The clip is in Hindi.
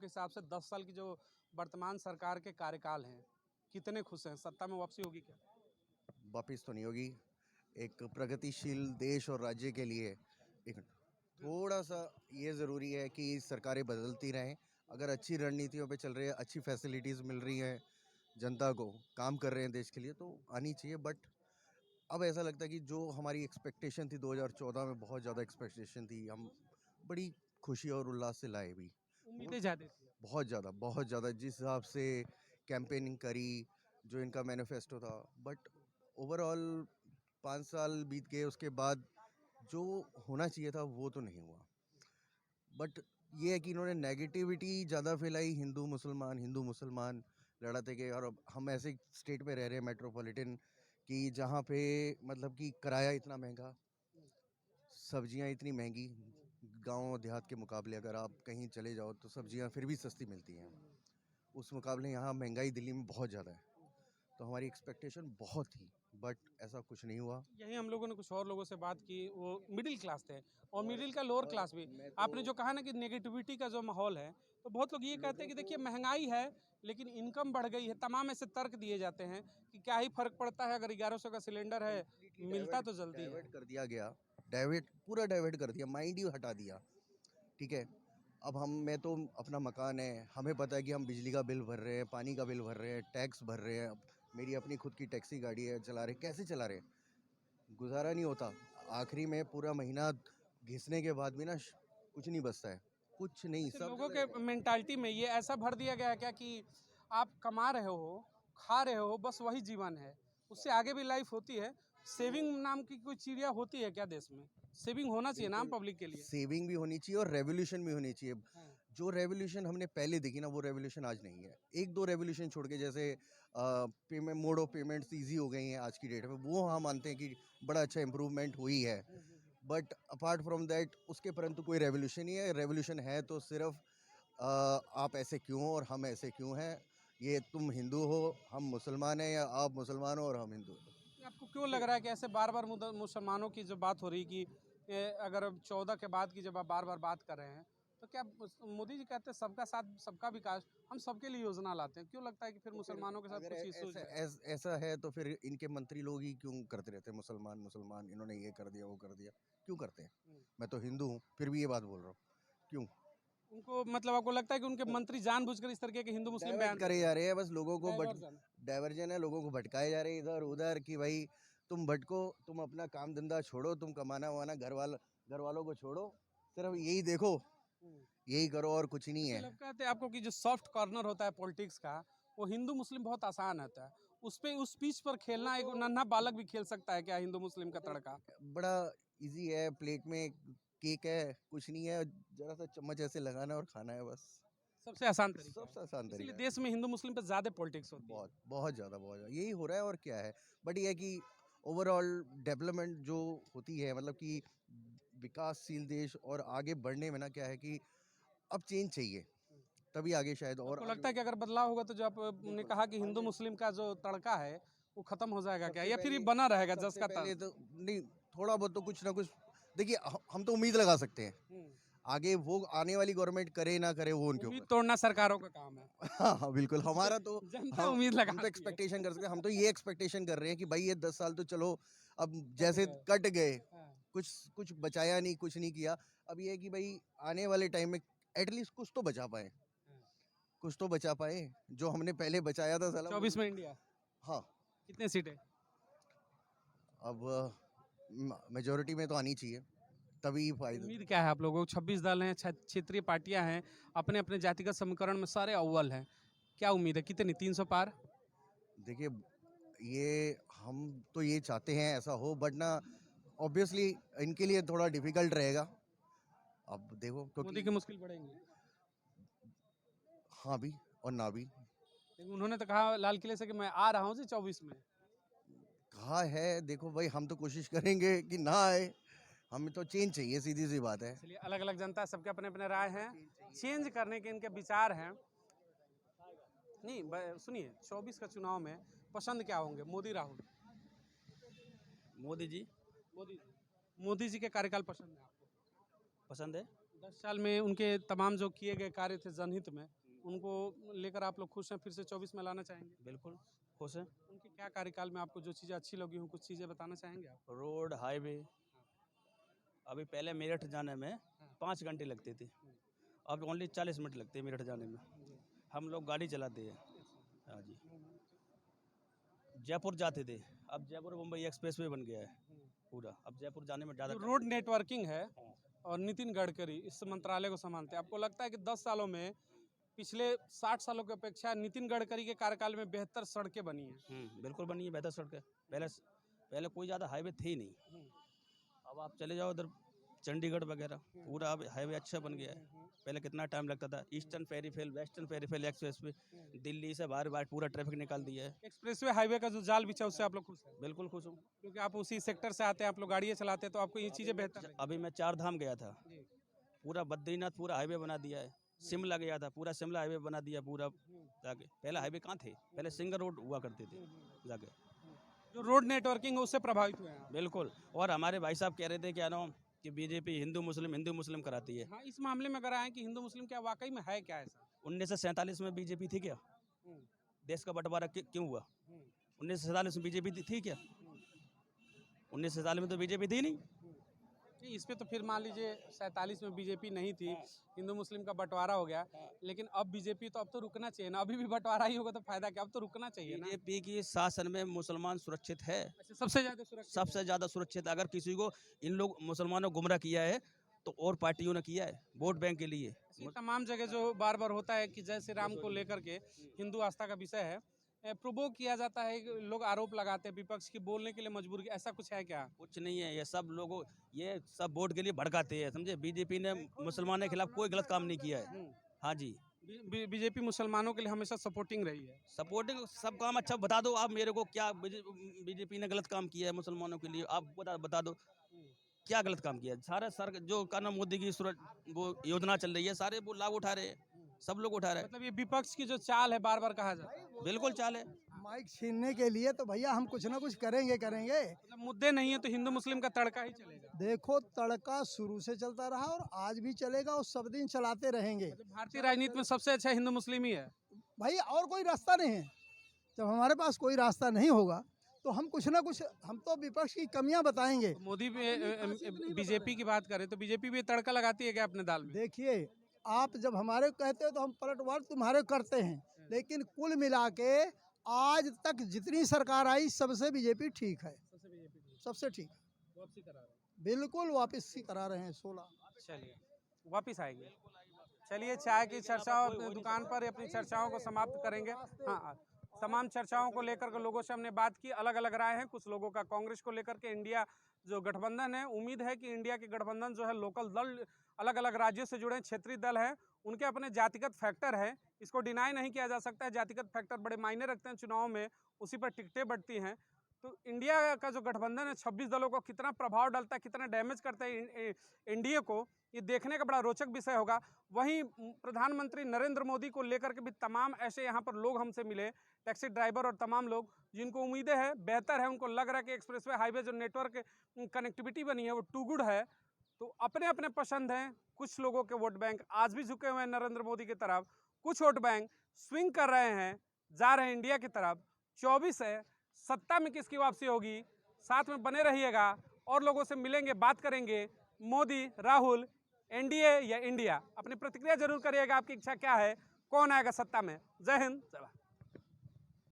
के हिसाब से 10 साल की जो वर्तमान सरकार के कार्यकाल हैं, कितने खुश हैं? सत्ता में वापसी होगी क्या? वापिस तो नहीं होगी। एक प्रगतिशील देश और राज्य के लिए एक थोड़ा सा ये ज़रूरी है कि सरकारें बदलती रहें। अगर अच्छी रणनीतियों पे चल रही है, अच्छी फैसिलिटीज़ मिल रही हैं जनता को, काम कर रहे हैं देश के लिए, तो आनी चाहिए। बट अब ऐसा लगता है कि जो हमारी एक्सपेक्टेशन थी 2014 में, बहुत ज़्यादा एक्सपेक्टेशन थी, हम बड़ी खुशी और उल्लास से लाए भी। उम्मीदें ज़्यादा थी। बहुत ज़्यादा जिस हिसाब से कैंपेनिंग करी, जो इनका मैनिफेस्टो था, बट ओवरऑल 5 साल बीत गए, उसके बाद जो होना चाहिए था वो तो नहीं हुआ। बट ये है कि इन्होंने नेगेटिविटी ज़्यादा फैलाई, हिंदू मुसलमान लड़ाते गए। और अब हम ऐसे स्टेट में रह रहे हैं मेट्रोपॉलिटन, कि जहाँ पे मतलब कि किराया इतना महंगा, सब्जियां इतनी महंगी, गांव देहात के मुकाबले अगर आप कहीं चले जाओ तो सब्जियां फिर भी सस्ती मिलती हैं। उस मुकाबले यहाँ महंगाई दिल्ली में बहुत ज़्यादा है। तो हमारी एक्सपेक्टेशन बहुत थी, बट ऐसा कुछ नहीं हुआ। यही हम लोगों ने कुछ और लोगों से बात की, वो मिडिल क्लास थे और मिडिल का लोअर क्लास भी। मैं आपने जो कहा ना कि नेगेटिविटी का जो माहौल है, तो बहुत लोग ये कहते हैं कि देखिए महंगाई है लेकिन इनकम बढ़ गई है। तमाम ऐसे तर्क दिए जाते हैं कि क्या ही फर्क पड़ता है, अगर 1100 का सिलेंडर है, मिलता तो जल्दी है। डाइवर्ट कर दिया गया, डाइवर्ट कर दिया, माइंड ही हटा दिया। ठीक है, अब मैं तो अपना मकान है, हमें पता है कि हम बिजली का बिल भर रहे हैं, पानी का बिल भर रहे हैं, टैक्स भर रहे हैं। अब मेरी अपनी खुद की टैक्सी गाड़ी है, चला रहे, कैसे चला रहे, गुजारा नहीं होता। आखिरी में पूरा महीना घिसने के बाद भी ना कुछ नहीं बचता है, कुछ नहीं, तो सब लोगों चला के जाता है। मेंटालिटी में ये ऐसा भर दिया गया है क्या कि आप कमा रहे हो, खा रहे हो, बस वही जीवन है, उससे आगे भी लाइफ होती है? सेविंग नाम की कोई चिड़िया होती है क्या देश में? सेविंग होना चाहिए ना बिल्कुल, पब्लिक के लिए। सेविंग भी होनी चाहिए और रेवोल्यूशन भी होनी चाहिए। हाँ। जो रेवोल्यूशन हमने पहले देखी ना, वो रेवोल्यूशन आज नहीं है। एक दो रेवोल्यूशन छोड़ के, जैसे payment, mode of payments easy हो गई हैं आज की डेट में, वो हम मानते हैं कि बड़ा अच्छा इंप्रूवमेंट हुई है। बट अपार्ट फ्रॉम दैट उसके परंतु कोई रेवोल्यूशन ही है। रेवोल्यूशन है तो सिर्फ आप ऐसे क्यों हो और हम ऐसे क्यों हैं, ये तुम हिंदू हो हम मुसलमान हैं, या आप मुसलमान हो और हम हिंदू हैं। आपको क्यों लग रहा है कि ऐसे बार बार मुसलमानों की जो बात हो रही कि अगर 14 के बाद की जब आप बार बार बात कर रहे हैं, तो क्या मोदी जी कहते हैं सबका साथ सबका विकास, हम सबके लिए योजना लाते हैं, क्यों लगता है कि फिर तो फिर मुसलमानों के साथ अगर कुछ इश्यूज है? ऐसा है तो फिर इनके मंत्री लोग ही क्यों करते रहते हैं, मुसलमान मुसलमान, इन्होंने ये कर दिया वो कर दिया, क्यों करते हैं? मैं तो हिंदू हूँ फिर भी ये बात बोल रहा हूँ, क्यों? उनको मतलब आपको लगता है कि उनके मंत्री जानबूझकर इस तरीके के हिंदू मुस्लिम डाइवर्ट बयान करे देते जा हैं? रहे हैं बस लोगों को, डाइवर्जन। डाइवर्जन है, लोगों को भटकाए जा रहे हैं इधर उधर, कि भाई तुम भटको, तुम अपना काम धंधा छोड़ो, तुम कमाना वाना घर वालों को छोड़ो, सिर्फ यही देखो, यही करो और कुछ नहीं अच्छा है। लगता है आपको कि जो सॉफ्ट कॉर्नर होता है पॉलिटिक्स का, वो हिंदू मुस्लिम बहुत आसान होता है, उस पे उस पिच पर वो खेलना एक तो नन्हा बालक भी खेल सकता है क्या हिंदू मुस्लिम का तड़का? बड़ा इजी है, प्लेट में केक है, कुछ नहीं है, जरा सा चम्मच ऐसे लगाना और खाना है बस। सबसे आसान तरीका सबसे है। आसान इसलिए तरीका है। देश में हिंदू मुस्लिम पे ज्यादा पॉलिटिक्स होती है। बहुत ज़्यादा यही हो रहा है, और क्या है। बट ये है कि ओवरऑल डेवलपमेंट जो होती है, मतलब कि विकासशील देश और आगे बढ़ने में ना, क्या है कि अब चेंज चाहिए, तभी आगे शायद और आपको आगे लगता है कि अगर बदलाव होगा तो जो आपने बिल्कुल कहा कि हिंदू 100। मुस्लिम का जो तड़का है वो खत्म हो जाएगा क्या, सबसे या फिर ये पहले बना रहेगा जस सबसे का पहले तस? तो नहीं, थोड़ा बहुत तो कुछ ना कुछ, देखिए हम तो उम्मीद लगा सकते हैं, आगे वो आने वाली गवर्नमेंट करे ना करे वो उनके उम्मीद ऊपर। तोड़ना सरकारों का काम है। हाँ हाँ बिल्कुल, हमारा तो जनता हम उम्मीद हम तो लगाती है। एक्सपेक्टेशन कर सकते हैं, हम तो ये एक्सपेक्टेशन कर रहे हैं कि भाई ये 10 साल तो चलो, अब कट जैसे गए। कट गए, हाँ। कुछ कुछ बचाया नहीं, कुछ नहीं किया। अब ये है कि भाई आने वाले टाइम में एटलीस्ट कुछ तो बचा पाए, कुछ तो बचा पाए, जो हमने पहले बचाया था साला वो 24 में इंडिया हाँ। कितने सीटें? अब मेजोरिटी में तो आनी चाहिए, तभी फायदा। उम्मीद क्या है आप लोगों को? 26 दल हैं, क्षेत्रीय पार्टियां हैं, अपने अपने जातिगत समीकरण में सारे अव्वल हैं, क्या उम्मीद है कितनी, 300 पार? देखिए, ये हम तो ये चाहते हैं ऐसा हो, बट ना ऑब्वियसली इनके लिए थोड़ा डिफिकल्ट रहेगा। अब देखो मोदी क्योंकि की मुश्किल बढ़ेंगी। हाँ भी और ना भी। लेकिन उन्होंने तो कहा लाल किले से कि मैं आ रहा हूँ जी 24 में। कहा है, देखो भाई हम तो कोशिश करेंगे कि ना आए, हमें तो चेंज चाहिए, सीधी सी बात है। इसलिए अलग अलग जनता, सबके अपने अपने राय हैं, चाहिए। चेंज करने के इनके विचार हैं। नहीं सुनिए, 24 का चुनाव में पसंद क्या होंगे, मोदी राहुल? मोदी जी मोदी जी। मोदी जी के कार्यकाल पसंद है आपको? पसंद है। 10 साल में उनके तमाम जो किए गए कार्य थे जनहित में, उनको लेकर आप लोग खुश हैं, फिर से 24 में लाना चाहेंगे? बिल्कुल खुश हैं। उनके क्या कार्यकाल में आपको जो चीज़ें अच्छी लगी हों, कुछ चीज़ें बताना चाहेंगे आप? रोड, हाईवे, अभी पहले मेरठ जाने में 5 घंटे लगते थे, अब ओनली 40 मिनट लगते हैं मेरठ जाने में। हम लोग गाड़ी चलाते हैं। हाँ जी। जयपुर जाते थे, अब जयपुर मुंबई एक्सप्रेस वे बन गया है पूरा, अब जयपुर जाने में ज़्यादा जो रोड नेटवर्किंग है और नितिन गडकरी इस मंत्रालय को संभालते हैं, आपको लगता है कि 10 सालों में पिछले 60 सालों की अपेक्षा नितिन गडकरी के कार्यकाल में बेहतर सड़कें बनी हैं? बिल्कुल बनी है बेहतर सड़कें। पहले कोई ज़्यादा हाईवे थे ही नहीं। अब आप चले जाओ उधर चंडीगढ़ वगैरह, पूरा अब हाईवे अच्छा बन गया है। पहले कितना टाइम लगता था, ईस्टर्न पेरिफेल, वेस्टर्न पेरिफेल एक्सप्रेस पे दिल्ली से बाहर बाहर पूरा ट्रैफिक निकाल दिया है। एक्सप्रेसवे हाईवे का जो जाल बिछा उससे आप लोग खुश हैं? बिल्कुल खुश हूँ। क्योंकि आप उसी सेक्टर से आते हैं, आप लोग गाड़ियाँ चलाते हैं, तो आपको ये चीज़ें बेहतर लगी? अभी मैं 4 धाम गया था, जी। पूरा बद्रीनाथ पूरा हाईवे बना दिया है। शिमला गया था, पूरा शिमला हाईवे बना दिया पूरा जाके। पहले हाईवे कहाँ थे, पहले सिंगल रोड हुआ करते थे जाके। जो रोड नेटवर्किंग है उससे प्रभावित हुए हैं आप? बिल्कुल। और हमारे भाई साहब कह रहे थे क्या ना कि बीजेपी हिंदू मुस्लिम कराती है। हाँ, इस मामले में अगर आए कि हिंदू मुस्लिम क्या वाकई में है क्या ऐसा? 1947 में बीजेपी थी क्या? हम्म, देश का बंटवारा क्यों हुआ? हम्म, 1947 में बीजेपी थी क्या? 1947 में तो बीजेपी थी नहीं। नहीं, इस पे तो फिर मान लीजिए 47 में बीजेपी नहीं थी, हिंदू मुस्लिम का बंटवारा हो गया, लेकिन अब बीजेपी तो अब तो रुकना चाहिए ना, अभी भी बंटवारा ही होगा तो फायदा क्या, अब तो रुकना चाहिए ना। बीजेपी की शासन में मुसलमान सुरक्षित है, अच्छा, सबसे ज्यादा सुरक्षित है। सबसे ज्यादा सुरक्षित। अगर किसी को इन लोग मुसलमानों को गुमराह किया है तो और पार्टियों ने किया है वोट बैंक के लिए। ये तमाम जगह जो बार बार होता है कि जय श्री राम को लेकर के हिंदू आस्था का विषय है, प्रोवोक किया जाता है, लोग आरोप लगाते हैं विपक्ष की बोलने के लिए मजबूर, ऐसा कुछ है क्या? कुछ नहीं है, ये सब वोट के लिए भड़काते हैं, समझे। बीजेपी ने मुसलमानों के खिलाफ कोई गलत काम नहीं किया है। हाँ जी, बीजेपी मुसलमानों के लिए हमेशा सपोर्टिंग रही है। सपोर्टिंग सब काम अच्छा। बता दो आप मेरे को, क्या बीजेपी ने गलत काम किया है मुसलमानों के लिए? आप बता दो क्या गलत काम किया है। सारे सर जो का नाम मोदी की वो योजना चल रही है, सारे वो लाभ उठा रहे हैं, सब लोग उठा रहे हैं। मतलब ये विपक्ष की जो चाल है, बार बार कहा जाता है, बिल्कुल चाल है। माइक छीनने के लिए तो भैया हम कुछ ना कुछ करेंगे। मतलब मुद्दे नहीं है तो हिंदू मुस्लिम का तड़का ही चलेगा। देखो, तड़का शुरू से चलता रहा और आज भी चलेगा और सब दिन चलाते रहेंगे। मतलब भारतीय राजनीति में सबसे अच्छा हिंदू मुस्लिम ही है। भाई और कोई रास्ता नहीं है। जब हमारे पास कोई रास्ता नहीं होगा तो हम कुछ ना कुछ, हम तो विपक्ष की कमियां बताएंगे। तो मोदी बीजेपी की बात करें तो बीजेपी भी तड़का लगाती है क्या अपने दाल में? देखिए, आप जब हमारे कहते हो तो हम पलटवार तुम्हारे करते हैं, लेकिन कुल मिला के आज तक जितनी सरकार आई सबसे बीजेपी ठीक है, सबसे ठीक है। वापसी करा रहे हैं। बिल्कुल वापस ही करा रहे हैं 16। चलिए, वापिस आएंगे। चलिए, चाय की चर्चाओं अपनी दुकान पर अपनी चर्चाओं को समाप्त करेंगे। हाँ, तमाम चर्चाओं को लेकर के लोगों से हमने बात की, अलग अलग राय हैं। कुछ लोगों का कांग्रेस को लेकर के, इंडिया जो गठबंधन है, उम्मीद है कि इंडिया के गठबंधन जो है लोकल दल, अलग अलग राज्यों से जुड़े क्षेत्रीय दल हैं, उनके अपने जातिगत फैक्टर है, इसको डिनाई नहीं किया जा सकता है। जातिगत फैक्टर बड़े मायने रखते हैं चुनाव में, उसी पर टिकटें बढ़ती हैं। तो इंडिया का जो गठबंधन है 26 दलों को कितना प्रभाव डालता है, कितना डैमेज करता है एनडीए को, ये देखने का बड़ा रोचक विषय होगा। वहीं प्रधानमंत्री नरेंद्र मोदी को लेकर के भी तमाम ऐसे यहाँ पर लोग हमसे मिले, टैक्सी ड्राइवर और तमाम लोग जिनको उम्मीदें हैं बेहतर है, उनको लग रहा है कि एक्सप्रेसवे हाईवे जो नेटवर्क कनेक्टिविटी बनी है वो टू गुड है। तो अपने अपने पसंद हैं। कुछ लोगों के वोट बैंक आज भी झुके हुए हैं नरेंद्र मोदी की तरफ, कुछ वोट बैंक स्विंग कर रहे हैं, जा रहे हैं इंडिया की तरफ। 24 है, सत्ता में किसकी वापसी होगी, साथ में बने रहिएगा और लोगों से मिलेंगे, बात करेंगे। मोदी, राहुल, एनडीए या इंडिया, अपनी प्रतिक्रिया जरूर करिएगा। आपकी इच्छा क्या है, कौन आएगा सत्ता में? जय हिंद, जय भारत।